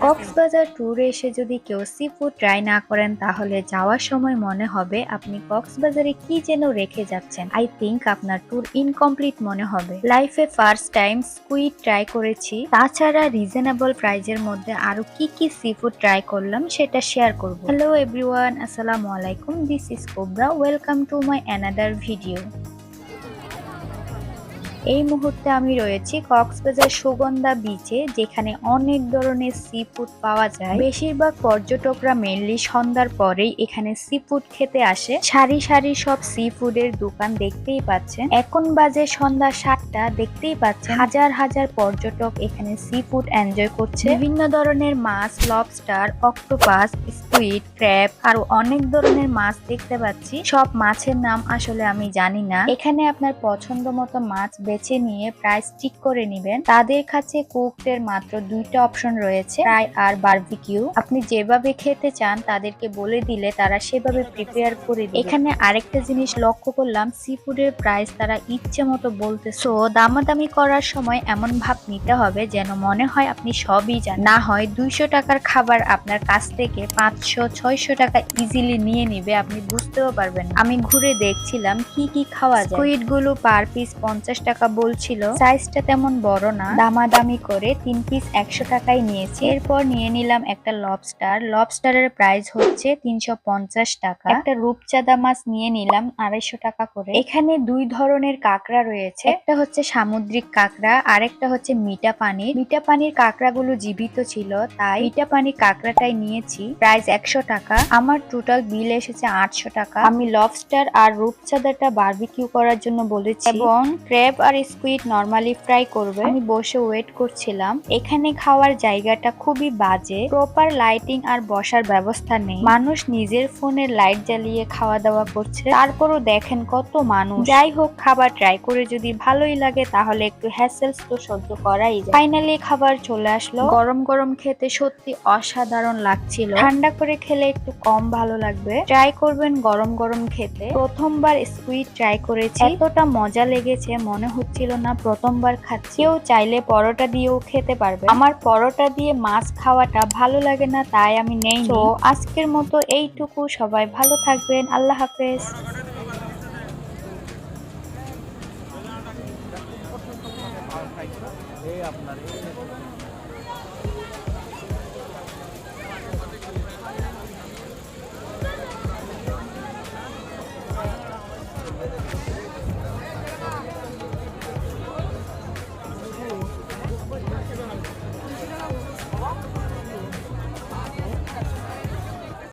কক্সবাজার ট্যুরে এসে যদি কেউ সি ফুড ট্রাই না করেন তাহলে যাওয়ার সময় মনে হবে আপনি কক্সবাজারে কি যেন রেখে যাচ্ছেন। আই থিংক আপনার ট্যুর ইনকমপ্লিট মনে হবে। লাইফে ফার্স্ট টাইম স্কুইড ট্রাই করেছি, তাছাড়া রিজনেবল প্রাইজের মধ্যে আরো কি কি সি ফুড ট্রাই করলাম সেটা শেয়ার করব। হ্যালো এভরিওয়ান, আসসালামু আলাইকুম, this is cobra, welcome to my another video. এই মুহূর্তে আমি রয়েছি কক্সবাজার সুগন্ধা বিচে, যেখানে অনেক ধরনের সি ফুড পাওয়া যায়। বেশিরভাগ পর্যটকরা মেনলি সন্ধ্যার পরেই এখানে সি ফুড খেতে আসে। সারি সারি সব সি ফুডের দোকান দেখতেই পাচ্ছেন। এখন বাজে সন্ধ্যা 7টা, দেখতেই পাচ্ছেন হাজার হাজার পর্যটক এখানে সি ফুড এনজয় করছে। বিভিন্ন ধরনের মাছ, লবস্টার, অক্টোপাস, স্কুইড, ক্র্যাব আরো অনেক ধরনের মাছ দেখতে পাচ্ছি। সব মাছের নাম আসলে আমি জানি না। এখানে আপনার পছন্দ মতো মাছ বেছে নিয়ে প্রাইস ঠিক করে নেবেন। তাদের কাছে কুকড-এর মাত্র 2টা অপশন রয়েছে, ফ্রাই আর বারবিকিউ। আপনি যেভাবে খেতে চান তাদেরকে বলে দিলে তারা সেভাবে প্রিপেয়ার করে দেবে। এখানে আরেকটা জিনিস লক্ষ্য করলাম, সি ফুডের প্রাইস তারা ইচ্ছে মতো বলতেছে। সো দামাদামি করার সময় এমন ভাব নিতে হবে যেন মনে হয় আপনি সবই জানেন, না হয় 200 টাকার খাবার আপনার কাছ থেকে 500-600 টাকা ইজিলি নিয়ে নিবে, আপনি বুঝতেও পারবেন না। আমি ঘুরে দেখছিলাম কি কি খাওয়া যায়। স্কুইড গুলো পার পিস 50 টাকা বলছিল, সাইজটা তেমন বড় না। দামাদামি করে 3 পিস 100 টাকায় নিয়েছি। এরপর নিয়ে নিলাম একটা লবস্টার। লবস্টারের প্রাইস হচ্ছে 350 টাকা। একটা রূপচাঁদা মাছ নিয়ে নিলাম 250 টাকা করে। এখানে 2 ধরনের কাঁকড়া রয়েছে, একটা হচ্ছে সামুদ্রিক কাঁকড়া, আরেকটা হচ্ছে মিঠা পানির। মিঠা পানির কাঁকড়াগুলো জীবিত ছিল, তাই মিঠা পানির কাঁকড়াটাই নিয়েছি। প্রাইস 100 টাকা। আমার টোটাল বিল এসেছে 800 টাকা। আমি লবস্টার আর রূপচাঁদাটা বারবিকিউ করার জন্য বলেছি এবং ক্র্যাব আর স্কুইড নরমালি ফ্রাই করবে। আমি বসে ওয়েট করছিলাম। এখানে খাওয়ার জায়গাটা খুবই বাজে, প্রপার লাইটিং আর বসার ব্যবস্থা নেই। মানুষ নিজের ফোনের লাইট জ্বালিয়ে খাওয়া দাওয়া করছে, তারপরও দেখেন কত মানুষ। যাই হোক, খাবার ট্রাই করে যদি ভালোই লাগে তাহলে একটু হ্যাসেলস তো সহ্য করাই যায়। ফাইনালি খাবার চলে আসলো। গরম গরম খেতে সত্যি অসাধারণ লাগছিল। ঠান্ডা করে খেলে একটু কম ভালো লাগবে। ট্রাই করবেন গরম গরম খেতে। প্রথমবার স্কুইড ট্রাই করেছি, এতটা মজা লেগেছে মনে হচ্ছিল না প্রথমবার খাচ্ছি। কেউ চাইলে পরোটা দিয়েও খেতে পারবে। আমার পরোটা দিয়ে মাছ খাওয়াটা ভালো লাগে না, তাই আমি নেই। তো আজকের মতো এইটুকু। সবাই ভালো থাকবেন, আল্লাহ হাফেজ।